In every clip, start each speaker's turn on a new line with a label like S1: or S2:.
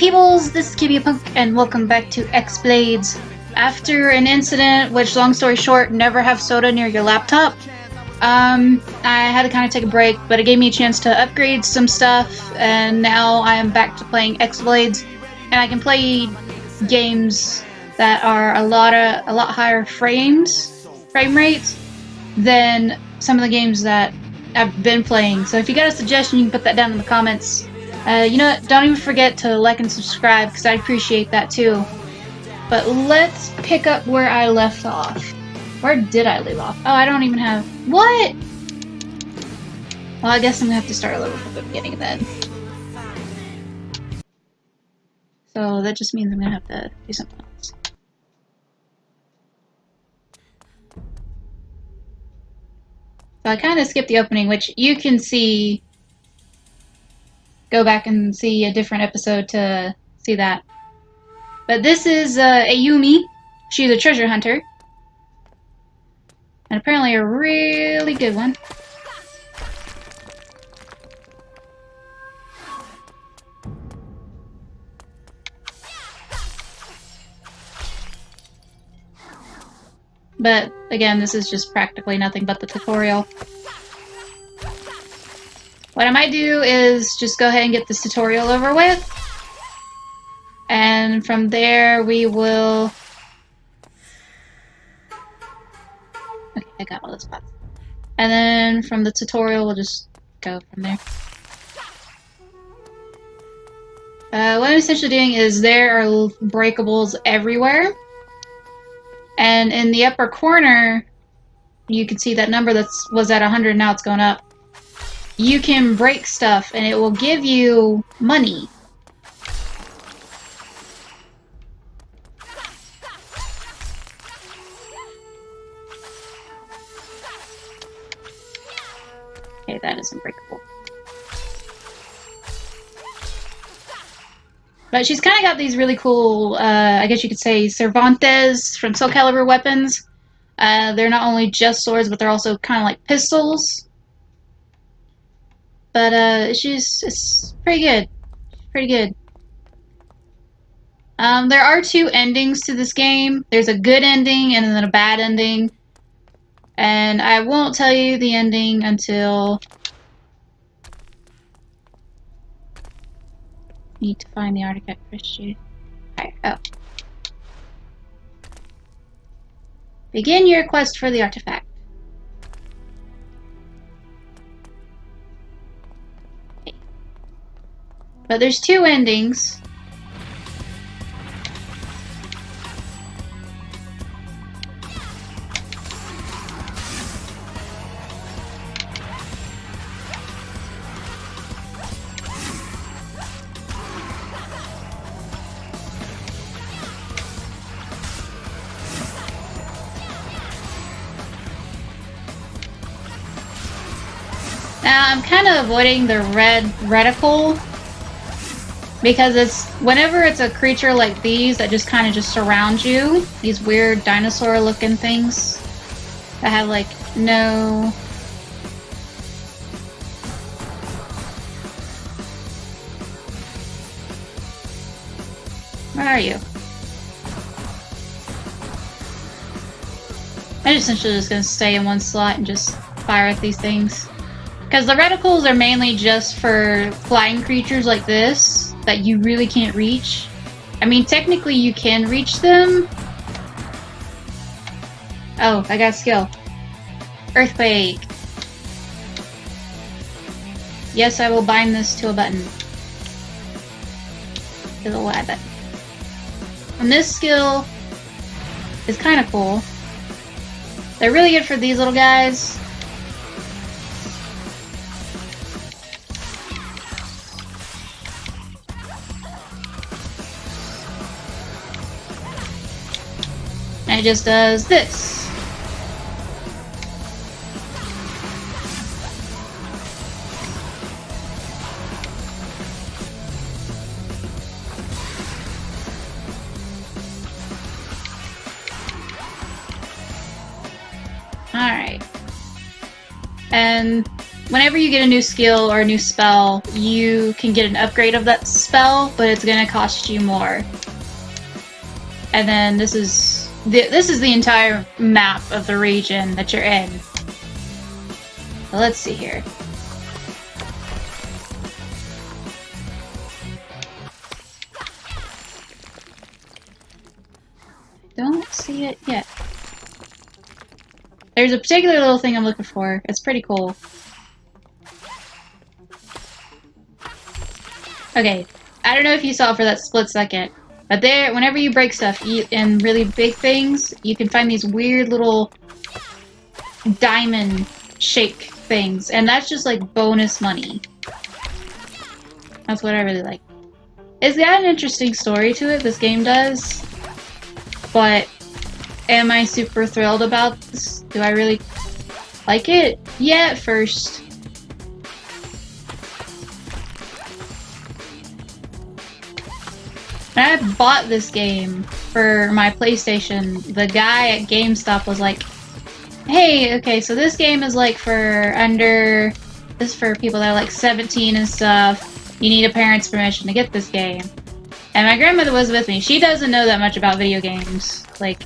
S1: peoples, this is Punk, and welcome back to X-Blades. After an incident, which, long story short, never have soda near your laptop, I had to kind of take a break, but it gave me a chance to upgrade some stuff, and now I am back to playing X-Blades, and I can play games that are a lot higher frame rates than some of the games that I've been playing. So if you got a suggestion, you can put that down in the comments. You know what? Don't even forget to like and subscribe, because I appreciate that too. But let's pick up where I left off. Where did I leave off? Oh, I don't even have... What? Well, I guess I'm gonna have to start all over from the beginning then. So that just means I'm gonna have to do something else. So I kind of skipped the opening, which you can see. Go back and see a different episode to see that. But this is Ayumi. She's a treasure hunter. And apparently a really good one. But again, this is just practically nothing but the tutorial. What I might do is just go ahead and get this tutorial over with. And from there we will... Okay, I got all the spots. And then from the tutorial we'll just go from there. What I'm essentially doing is there are breakables everywhere. And in the upper corner, you can see that number that was at 100, now it's going up. You can break stuff and it will give you money. Okay, that is unbreakable. But she's kind of got these really cool, I guess you could say, Cervantes from Soul Calibur weapons. They're not only just swords, but they're also kind of like pistols. But it's pretty good. Pretty good. There are two endings to this game. There's a good ending and then a bad ending. And I won't tell you the ending until... Need to find the artifact first. Oh. Begin your quest for the artifact. Okay. But there's two endings. Now, I'm kind of avoiding the red reticle because it's whenever it's a creature like these that just kind of just surround you, these weird dinosaur looking things that have like no... Where are you? I'm essentially just going to stay in one slot and just fire at these things. Because the reticles are mainly just for flying creatures like this that you really can't reach. I mean, technically you can reach them. Oh, I got a skill. Earthquake. Yes, I will bind this to a button. To the Y button. And this skill is kind of cool. They're really good for these little guys. And it just does this. Alright. And whenever you get a new skill or a new spell, you can get an upgrade of that spell, but it's gonna cost you more. And then this is the entire map of the region that you're in. So let's see here. Don't see it yet. There's a particular little thing I'm looking for. It's pretty cool. Okay, I don't know if you saw it for that split second, but there, whenever you break stuff in really big things, you can find these weird little diamond shake things, and that's just like bonus money. That's what I really like. It's got an interesting story to it, this game does, but am I super thrilled about this? Do I really like it? Yeah, at first. When I bought this game for my PlayStation, the guy at GameStop was like, hey, okay, so this game is like this is for people that are like 17 and stuff. You need a parent's permission to get this game. And my grandmother was with me. She doesn't know that much about video games. Like,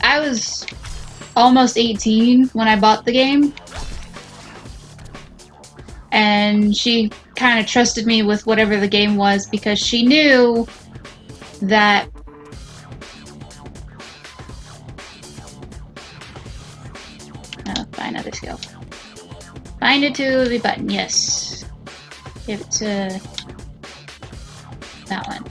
S1: I was almost 18 when I bought the game. And she kind of trusted me with whatever the game was because she knew that find another skill. Find it to the button, yes. Give it to that one.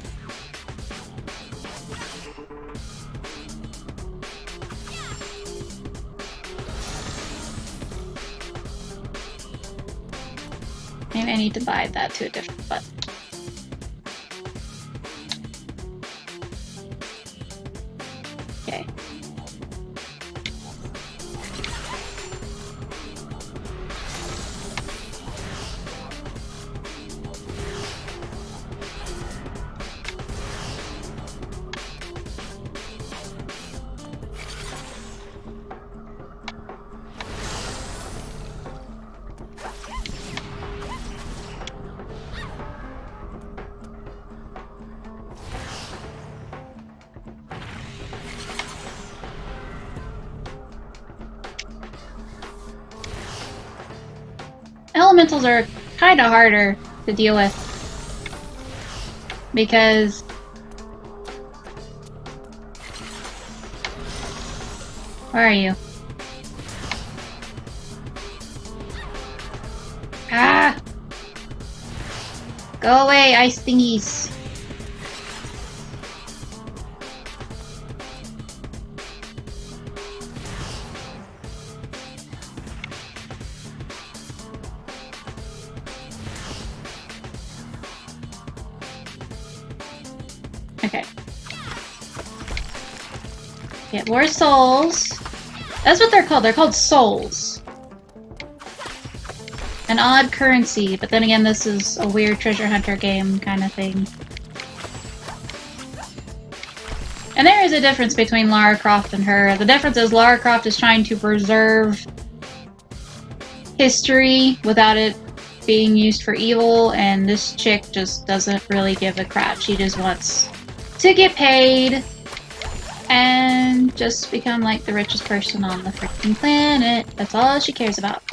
S1: Maybe I need to buy that to a different button. Okay. Elementals are kind of harder to deal with because where are you? Ah! Go away, ice thingies. Okay. Get more souls. That's what they're called. They're called souls. An odd currency, but then again, this is a weird treasure hunter game kind of thing. And there is a difference between Lara Croft and her. The difference is Lara Croft is trying to preserve history without it being used for evil, and this chick just doesn't really give a crap. She just wants to get paid and just become like the richest person on the freaking planet. That's all she cares about.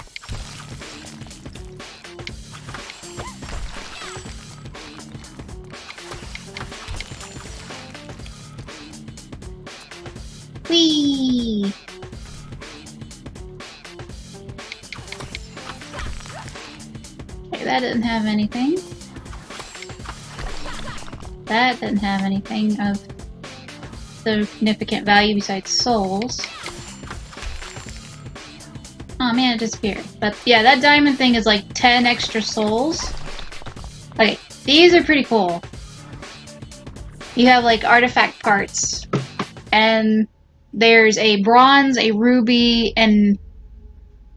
S1: Whee! Okay, that didn't have anything. That didn't have anything of significant value besides souls. Oh man, it disappeared. But yeah, that diamond thing is like 10 extra souls. Okay, these are pretty cool. You have like artifact parts. And there's a bronze, a ruby, and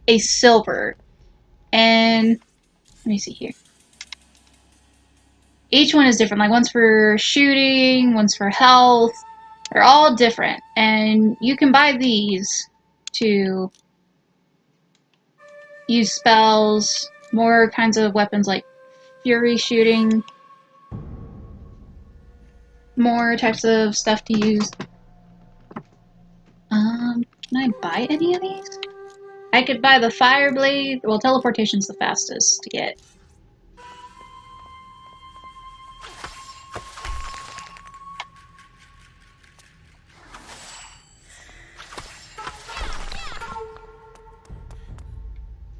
S1: a silver. And let me see here. Each one is different. Like one's for shooting, one's for health. They're all different. And you can buy these to use spells, more kinds of weapons like fury shooting, more types of stuff to use. Can I buy any of these? I could buy the fire blade. Well, teleportation's the fastest to get.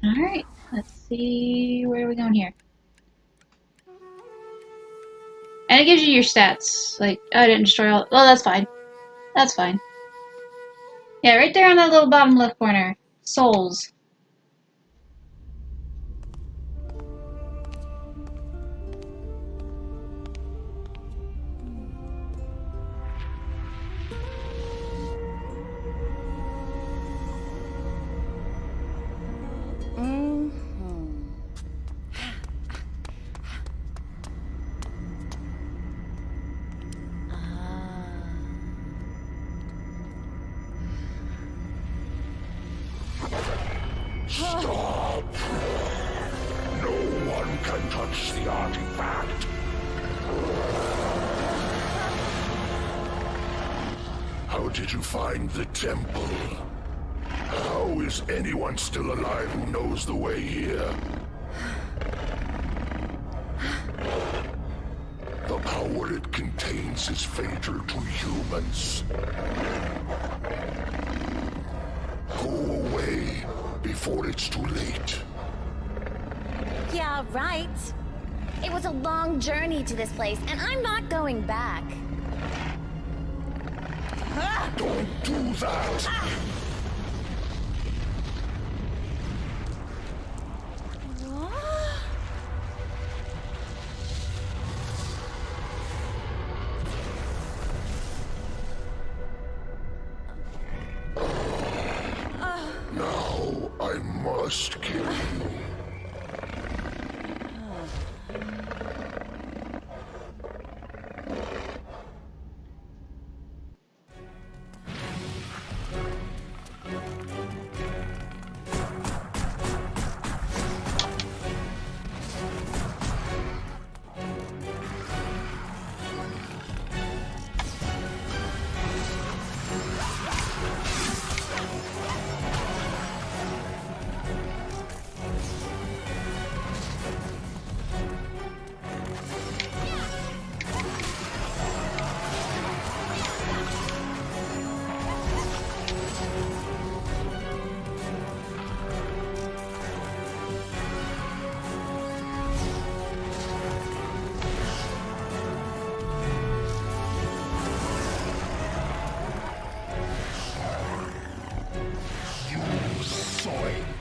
S1: Alright, let's see, where are we going here? And it gives you your stats. Like, oh, I didn't destroy all. Well, that's fine. That's fine. Yeah, right there on that little bottom left corner. Souls.
S2: Stop! No one can touch the artifact. How did you find the temple? How is anyone still alive who knows the way here? The power it contains is fatal to humans. Go away before it's too late.
S3: Yeah, right. It was a long journey to this place, and I'm not going back.
S2: Don't do that! Now I must kill you.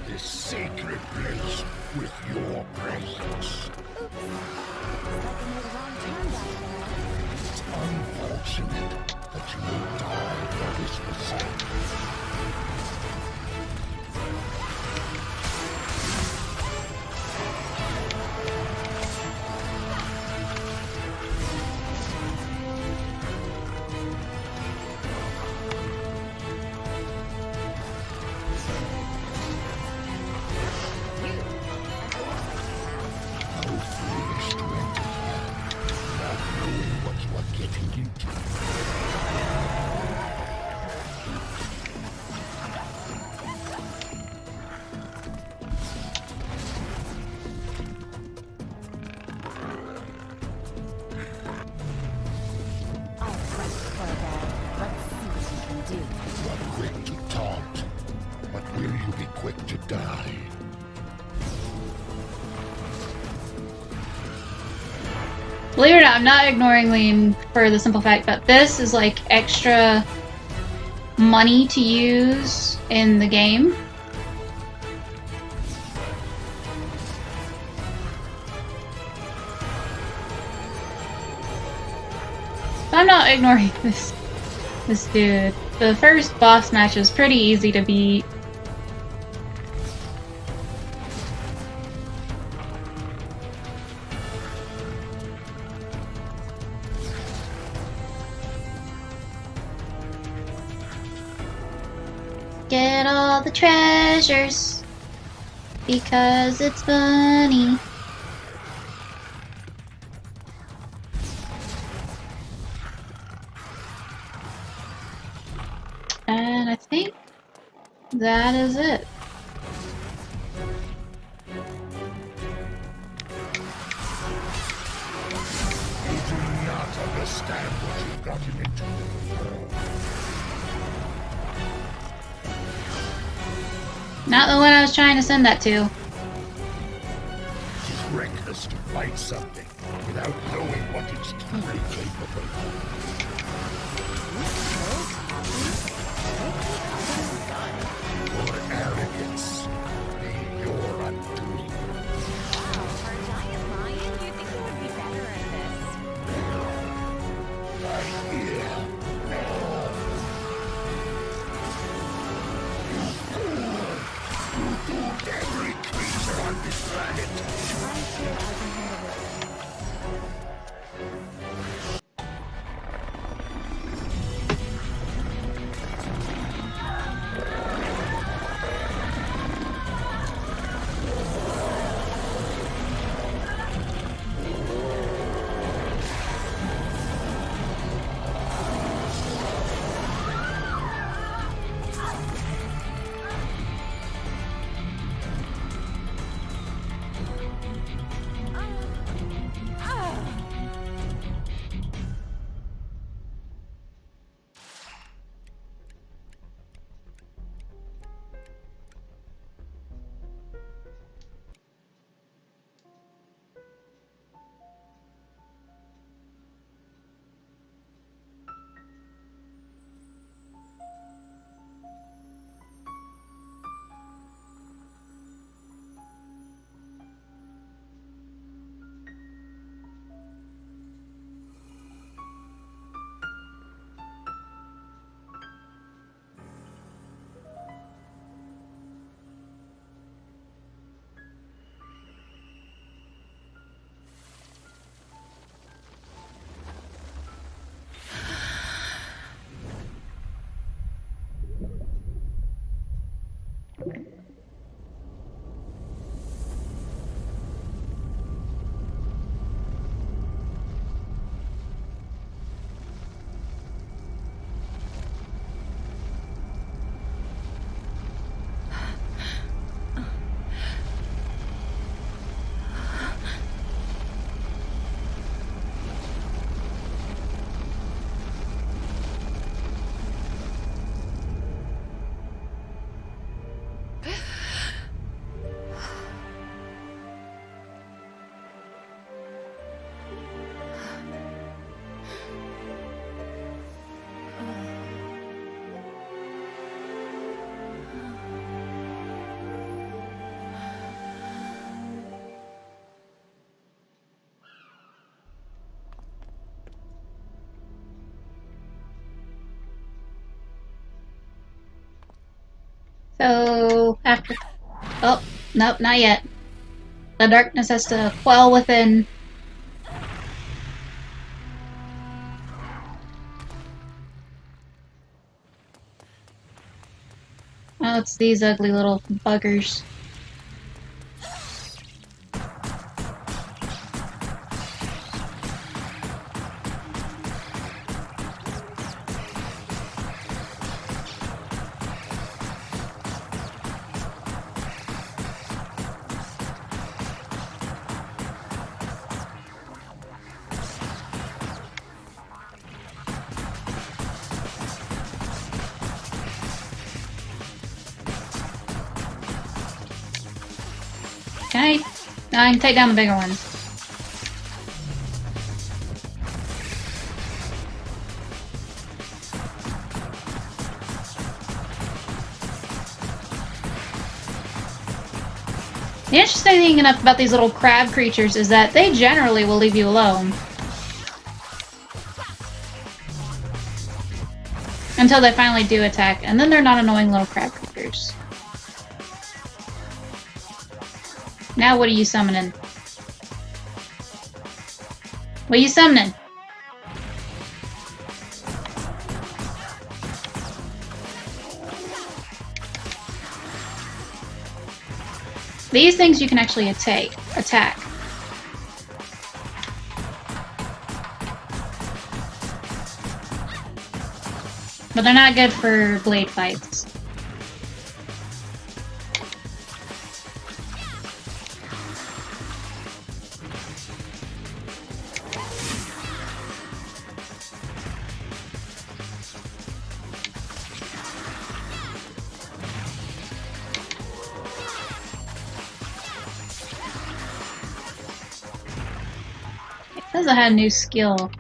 S2: This sacred place with your presence. It's unfortunate that you will die for this mistake. Quick to taunt, but will you be quick to die?
S1: Believe it or not, I'm not ignoring Lean for the simple fact that this is like extra money to use in the game. But I'm not ignoring this dude. The first boss match is pretty easy to beat. Get all the treasures. Because it's funny. And I think that is it.
S2: You do not understand what you've gotten into.
S1: Not the one I was trying to send that to.
S2: It is reckless to fight something without knowing what it's truly capable of. Your arrogance be your undoing.
S3: Our giant lion? You think he would be better at this?
S2: I hear no. You fool! You doomed every creature on this planet.
S3: I'm sure I can handle it.
S1: So, after. Oh, nope, not yet. The darkness has to quell within. Oh, it's these ugly little buggers. Okay, now I can take down the bigger ones. The interesting thing enough about these little crab creatures is that they generally will leave you alone. Until they finally do attack, and then they're not annoying little crab creatures. Now what are you summoning? What are you summoning? These things you can actually attack. But they're not good for blade fights. It says I had a new skill.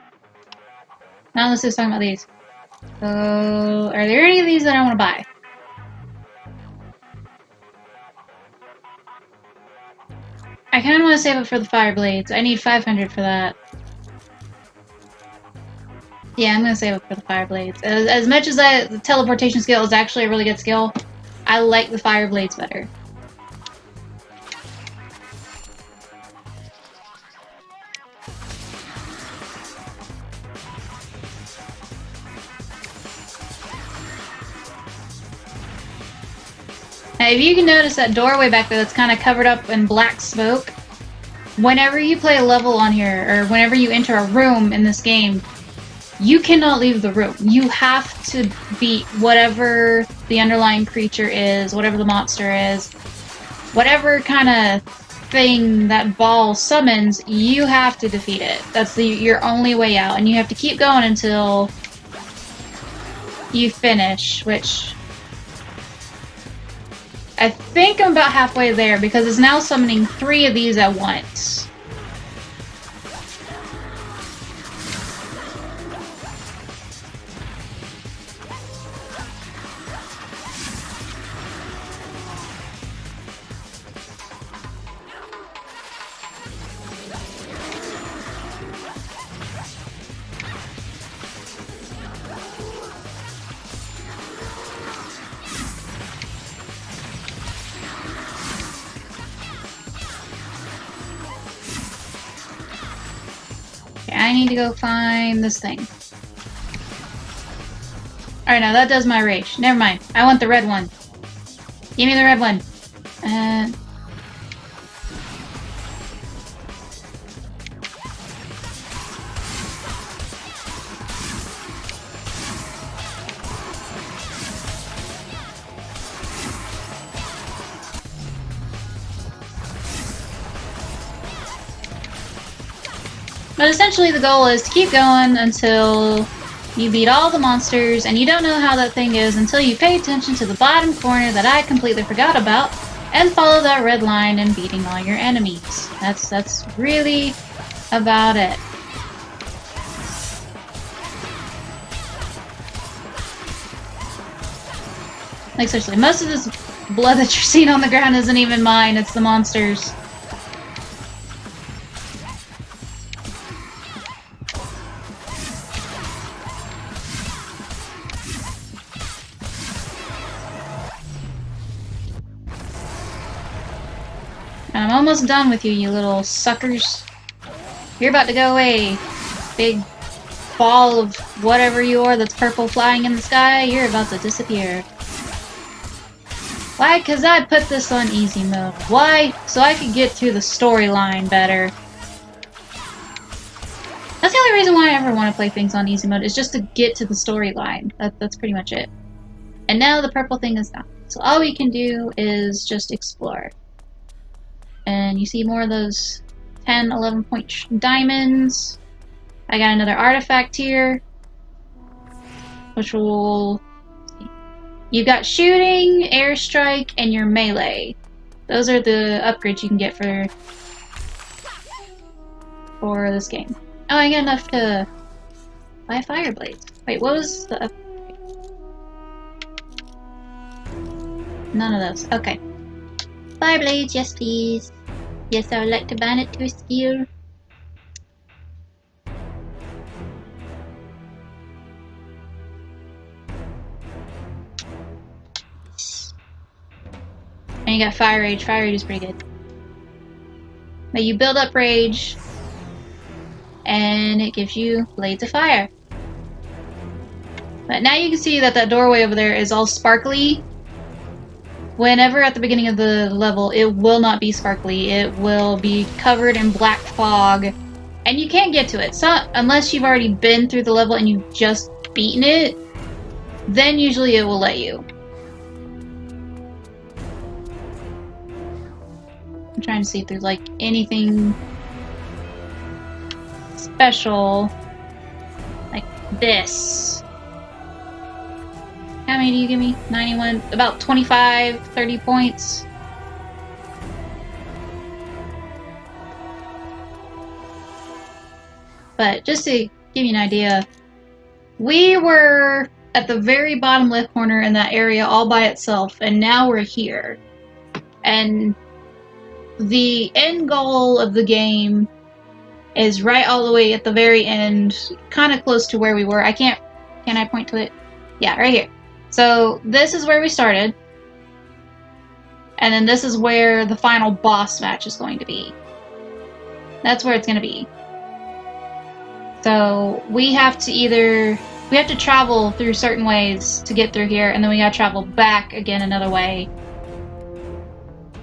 S1: Now let's just talk about these. So, are there any of these that I want to buy? I kind of want to save up for the fire blades. I need 500 for that. Yeah, I'm going to save up for the fire blades. As much as the teleportation skill is actually a really good skill, I like the fire blades better. Now, if you can notice that doorway back there that's kind of covered up in black smoke, whenever you play a level on here, or whenever you enter a room in this game, you cannot leave the room. You have to beat whatever the underlying creature is, whatever the monster is, whatever kind of thing that ball summons, you have to defeat it. That's your only way out, and you have to keep going until you finish, which I think I'm about halfway there because it's now summoning 3 of these at once. I need to go find this thing. Alright, now that does my rage. Never mind. I want the red one. Give me the red one. But essentially the goal is to keep going until you beat all the monsters, and you don't know how that thing is until you pay attention to the bottom corner that I completely forgot about, and follow that red line and beating all your enemies. That's really about it. Like seriously, most of this blood that you're seeing on the ground isn't even mine, it's the monsters. And I'm almost done with you, you little suckers. You're about to go away. Big ball of whatever you are that's purple flying in the sky, you're about to disappear. Why? Because I put this on easy mode. Why? So I could get through the storyline better. That's the only reason why I ever want to play things on easy mode, is just to get to the storyline. That's pretty much it. And now the purple thing is gone. So all we can do is just explore. And you see more of those 10, 11 point diamonds. I got another artifact here, which will... You've got shooting, airstrike, and your melee. Those are the upgrades you can get for this game. Oh, I got enough to buy fire blades. Wait, what was the upgrade? None of those. Okay. Fire blades, yes please. Yes, I would like to ban it to a skill. And you got fire rage. Fire rage is pretty good. But you build up rage, and it gives you blades of fire. But now you can see that that doorway over there is all sparkly. whenever at the beginning of the level, it will not be sparkly. It will be covered in black fog, and you can't get to it. So unless you've already been through the level and you've just beaten it, then usually it will let you. I'm trying to see if there's like anything special like this. How many do you give me? 91, about 25, 30 points. But just to give you an idea, we were at the very bottom left corner in that area all by itself, and now we're here. And the end goal of the game is right all the way at the very end, kind of close to where we were. Can I point to it? Yeah, right here. So this is where we started, and then this is where the final boss match is going to be. That's where it's going to be. So we have to travel through certain ways to get through here, and then we gotta travel back again another way.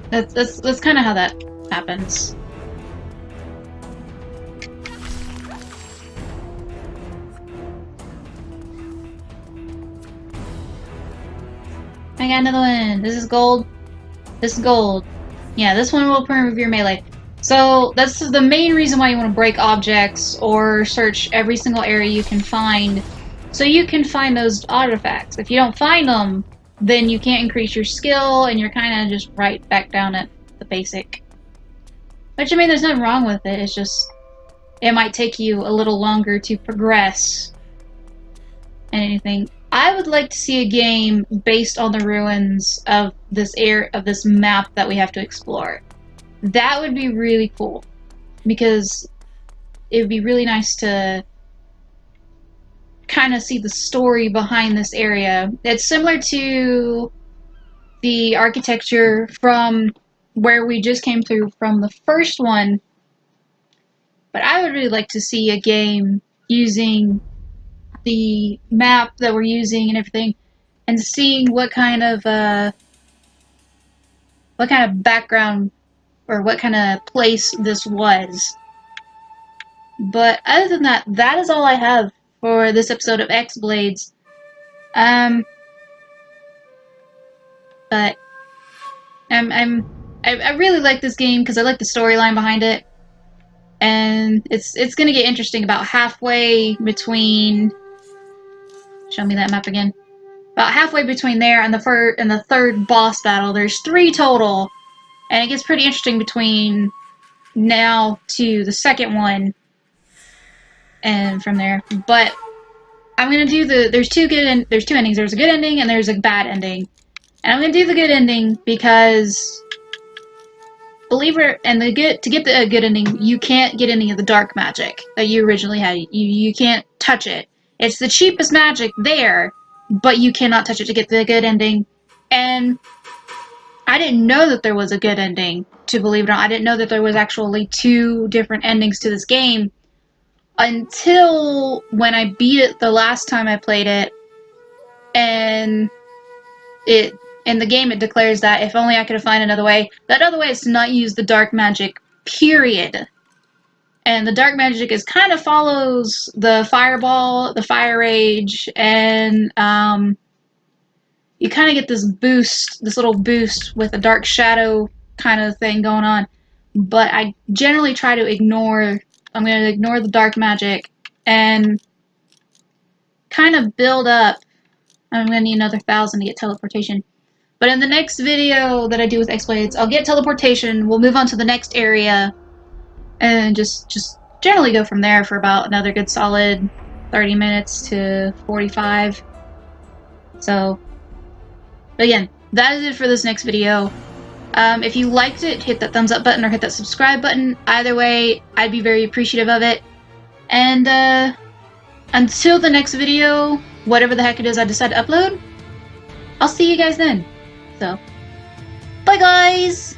S1: That's kind of how that happens. I got another one. This is gold. This is gold. Yeah, this one will improve your melee. So that's the main reason why you want to break objects or search every single area you can find, so you can find those artifacts. If you don't find them, then you can't increase your skill, and you're kind of just right back down at the basic. Which, I mean, there's nothing wrong with it. It's just, it might take you a little longer to progress and anything. I would like to see a game based on the ruins of this map that we have to explore. That would be really cool, because it would be really nice to kind of see the story behind this area. It's similar to the architecture from where we just came through from the first one, but I would really like to see a game using the map that we're using and everything, and seeing what kind of background or what kind of place this was. But other than that, that is all I have for this episode of X-Blades. But I really like this game because I like the storyline behind it, and it's gonna get interesting about halfway between. Show me that map again. About halfway between there and the third boss battle. There's 3 total, and it gets pretty interesting between now to the second one, and from there. But I'm gonna do there's two endings. There's a good ending and there's a bad ending, and I'm gonna do the good ending because to get the good ending, you can't get any of the dark magic that you originally had. You can't touch it. It's the cheapest magic there, but you cannot touch it to get the good ending. And I didn't know that there was a good ending, to believe it or not. I didn't know that there was actually 2 different endings to this game until when I beat it the last time I played it, and in the game it declares that if only I could find another way. That other way is to not use the dark magic, period. And the dark magic kind of follows the fireball, the fire rage, and you kind of get this boost, this little boost with a dark shadow kind of thing going on. But I generally try to I'm going to ignore the dark magic and kind of build up. I'm going to need another 1,000 to get teleportation. But in the next video that I do with X-Blades, I'll get teleportation, we'll move on to the next area, and just generally go from there for about another good solid 30 minutes to 45. So, but again, that is it for this next video. If you liked it, hit that thumbs up button or hit that subscribe button. Either way, I'd be very appreciative of it. And until the next video, whatever the heck it is I decide to upload, I'll see you guys then. So, bye guys!